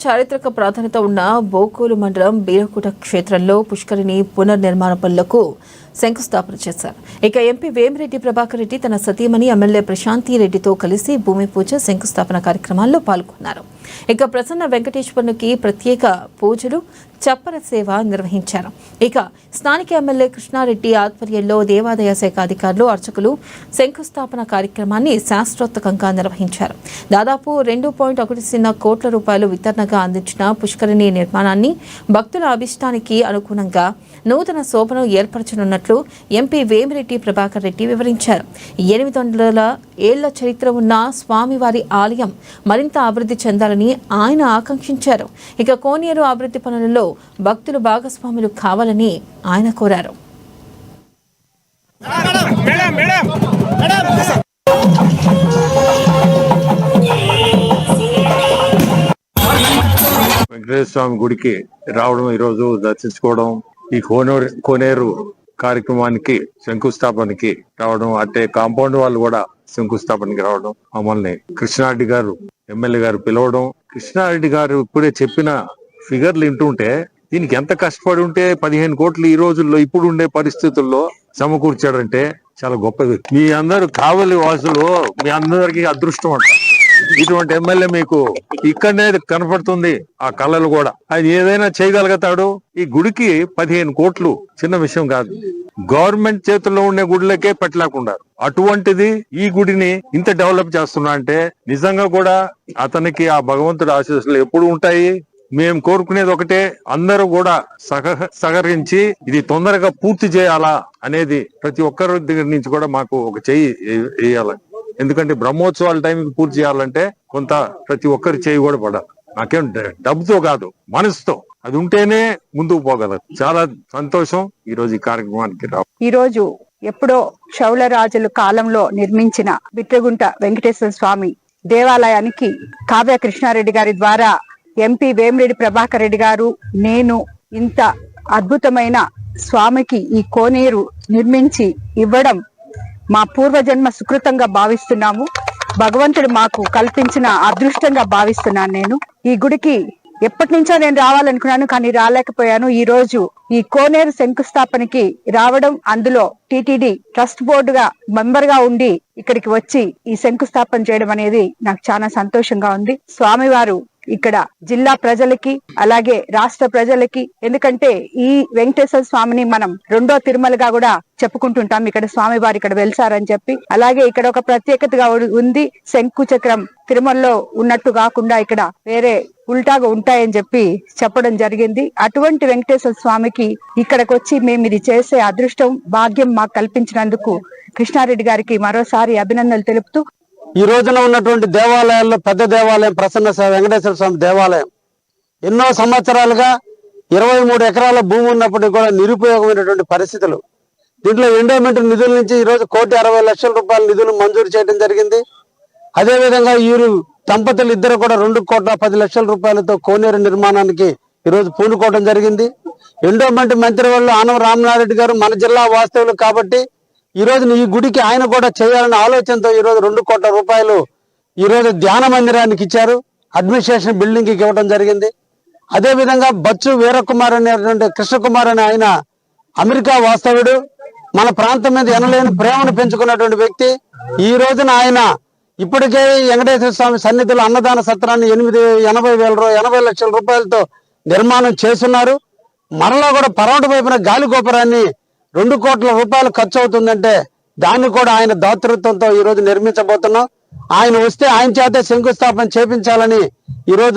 చారిత్రక ప్రాధాన్యత ఉన్న బోకోలు మండలం బీరకుట క్షేత్రంలో పుష్కరిణి పునర్నిర్మాణ పనులకు శంకుస్థాపన చేశారు. ఇక ఎంపీ వేమిరెడ్డి ప్రభాకర్ రెడ్డి తన సతీమణి ఎమ్మెల్యే ప్రశాంతి రెడ్డితో కలిసి భూమి పూజ శంకుస్థాపన కార్యక్రమాల్లో పాల్గొన్నారు. ఇక ప్రసన్న వెంకటేశ్వరునికి ప్రత్యేక పూజలు చప్పర సేవ నిర్వహించారు. ఇక స్థానిక ఎమ్మెల్యే కృష్ణారెడ్డి ఆధ్వర్యంలో దేవాదాయ శాఖ అధికారులు అర్చకులు శంకుస్థాపన కార్యక్రమాన్ని శాస్త్రోత్తకంగా నిర్వహించారు. దాదాపు 2.1 కోట్ల రూపాయలు వితరణగా అందించిన పుష్కరిణి నిర్మాణాన్ని భక్తుల అభిష్టానికి అనుగుణంగా నూతన శోభను ఏర్పరచనున్నట్లు ఎంపీ వేమిరెడ్డి ప్రభాకర్ రెడ్డి వివరించారు. 800 ఏళ్ల చరిత్ర ఉన్న స్వామివారి ఆలయం మరింత అభివృద్ధి చెందాలని ఆయన ఆకాంక్షించారు. ఇక కోనేరు అభివృద్ధి పనులలో భక్తులు భాగస్వాములు కావాలని ఆయన కోరారు. వెంకటేశ్వర స్వామి గుడికి రావడం, ఈరోజు దర్శించుకోవడం, ఈ కోనేరు కార్యక్రమానికి శంకుస్థాపనకి రావడం, అంటే కాంపౌండ్ వాళ్ళు కూడా శంకుస్థాపనకి రావడం, మమ్మల్ని కృష్ణారెడ్డి గారు ఎమ్మెల్యే గారు పిలవడం, కృష్ణారెడ్డి గారు ఇప్పుడే చెప్పిన ఫిగర్లు వింటుంటే దీనికి ఎంత కష్టపడి ఉంటే 15 కోట్లు ఈ రోజుల్లో ఇప్పుడు ఉండే పరిస్థితుల్లో సమకూర్చాడంటే చాలా గొప్పది. మీ అందరూ కావలి వాసులు, మీ అందరికి అదృష్టం అంట. ఇటువంటి ఎమ్మెల్యే మీకు ఇక్కడనే కనపడుతుంది. ఆ కళలు కూడా ఆయన ఏదైనా చేయగలుగుతాడు. ఈ గుడికి 15 కోట్లు చిన్న విషయం కాదు. గవర్నమెంట్ చేతుల్లో ఉండే గుడిలకే పెట్టలేకుండా అటువంటిది ఈ గుడిని ఇంత డెవలప్ చేస్తున్నా అంటే నిజంగా కూడా అతనికి ఆ భగవంతుడి ఆశీస్సులు ఎప్పుడు ఉంటాయి. మేము కోరుకునేది ఒకటే, అందరూ కూడా సహకరించి ఇది తొందరగా పూర్తి చేయాలా అనేది ప్రతి ఒక్కరి దగ్గర నుంచి కూడా మాకు ఒక చెయ్యి వేయాలి. ఎందుకంటే బ్రహ్మోత్సవాల టైంకి పూర్తి చేయాలంటే కొంత ప్రతి ఒక్కరి చేయి కూడా పడాలి. నాకేం డబ్బుతో కాదు, మనసుతో అది ఉంటేనే ముందుకు పోగలదు. చాలా సంతోషం ఈ రోజు ఈ కార్యక్రమానికి ఈ రోజు ఎప్పుడో చౌళరాజుల కాలంలో నిర్మించిన బిట్రగుంట వెంకటేశ్వర స్వామి దేవాలయానికి కావ్య కృష్ణారెడ్డి గారి ద్వారా ఎంపీ వేమిరెడ్డి ప్రభాకర్ రెడ్డి గారు, నేను ఇంత అద్భుతమైన స్వామికి ఈ కోనేరు నిర్మించి ఇవ్వడం మా పూర్వజన్మ సుకృతంగా భావిస్తున్నాము. భగవంతుడు మాకు కల్పించిన అదృష్టంగా భావిస్తున్నాను. నేను ఈ గుడికి ఎప్పటి నుంచో నేను రావాలనుకున్నాను, కానీ రాలేకపోయాను. ఈ రోజు ఈ కోనేరు శంకుస్థాపనకి రావడం, అందులో టిటిడి ట్రస్ట్ బోర్డుగా మెంబర్ గా ఉండి ఇక్కడికి వచ్చి ఈ శంకుస్థాపన చేయడం అనేది నాకు చాలా సంతోషంగా ఉంది. స్వామివారు ఇక్కడ జిల్లా ప్రజలకి అలాగే రాష్ట్ర ప్రజలకి, ఎందుకంటే ఈ వెంకటేశ్వర స్వామిని మనం రెండో తిరుమలగా కూడా చెప్పుకుంటుంటాం. ఇక్కడ స్వామివారు ఇక్కడ వెలిసారని చెప్పి, అలాగే ఇక్కడ ఒక ప్రత్యేకతగా ఉంది. శంకు చక్రం తిరుమలలో ఉన్నట్టు కాకుండా ఇక్కడ వేరే ఉల్టాగా ఉంటాయని చెప్పి చెప్పడం జరిగింది. అటువంటి వెంకటేశ్వర స్వామికి ఇక్కడికి వచ్చి మేము ఇది చేసే అదృష్టం, భాగ్యం మాకు కల్పించినందుకు కృష్ణారెడ్డి గారికి మరోసారి అభినందనలు తెలుపుతూ, ఈ రోజున ఉన్నటువంటి దేవాలయాల్లో పెద్ద దేవాలయం ప్రసన్న వెంకటేశ్వర స్వామి దేవాలయం ఎన్నో సంవత్సరాలుగా 23 ఎకరాల భూమి ఉన్నప్పటికీ కూడా నిరుపయోగమైనటువంటి పరిస్థితులు. దీంట్లో ఎండోమెంట్ నిధుల నుంచి ఈ రోజు 1,60,00,000 రూపాయల నిధులు మంజూరు చేయడం జరిగింది. అదేవిధంగా వీరు దంపతులు ఇద్దరు కూడా 2,10,00,000 రూపాయలతో కోనేరు నిర్మాణానికి ఈ రోజు పూనుకోవడం జరిగింది. ఎండోమెంట్ మంత్రి వాళ్ళు ఆనం రామనారెడ్డి గారు మన జిల్లా వాస్తవులు కాబట్టి ఈ రోజు ఈ గుడికి ఆయన కూడా చేయాలనే ఆలోచనతో ఈ రోజు 2 కోట్ల రూపాయలు ఈ రోజు ధ్యాన మందిరానికి ఇచ్చారు. అడ్మినిస్ట్రేషన్ బిల్డింగ్ కి ఇవ్వడం జరిగింది. అదే విధంగా బచ్చు వీరకుమార్ అనేటువంటి కృష్ణకుమార్ అనే ఆయన అమెరికా వాస్తవుడు, మన ప్రాంతం మీద ఎనలేని ప్రేమను పెంచుకున్నటువంటి వ్యక్తి. ఈ రోజున ఆయన ఇప్పటికే వెంకటేశ్వర స్వామి సన్నిధిలో అన్నదాన సత్రాన్ని 80 లక్షల రూపాయలతో నిర్మాణం చేస్తున్నారు. మరలా కూడా పరవట వైపున గాలి గోపురాన్ని 2 కోట్ల రూపాయలు ఖర్చు అవుతుందంటే దాన్ని కూడా ఆయన దాతృత్వంతో ఈ రోజు నిర్మించబోతున్నాం. ఆయన వస్తే ఆయన చేత శంకుస్థాపన చేపించాలని ఈ రోజు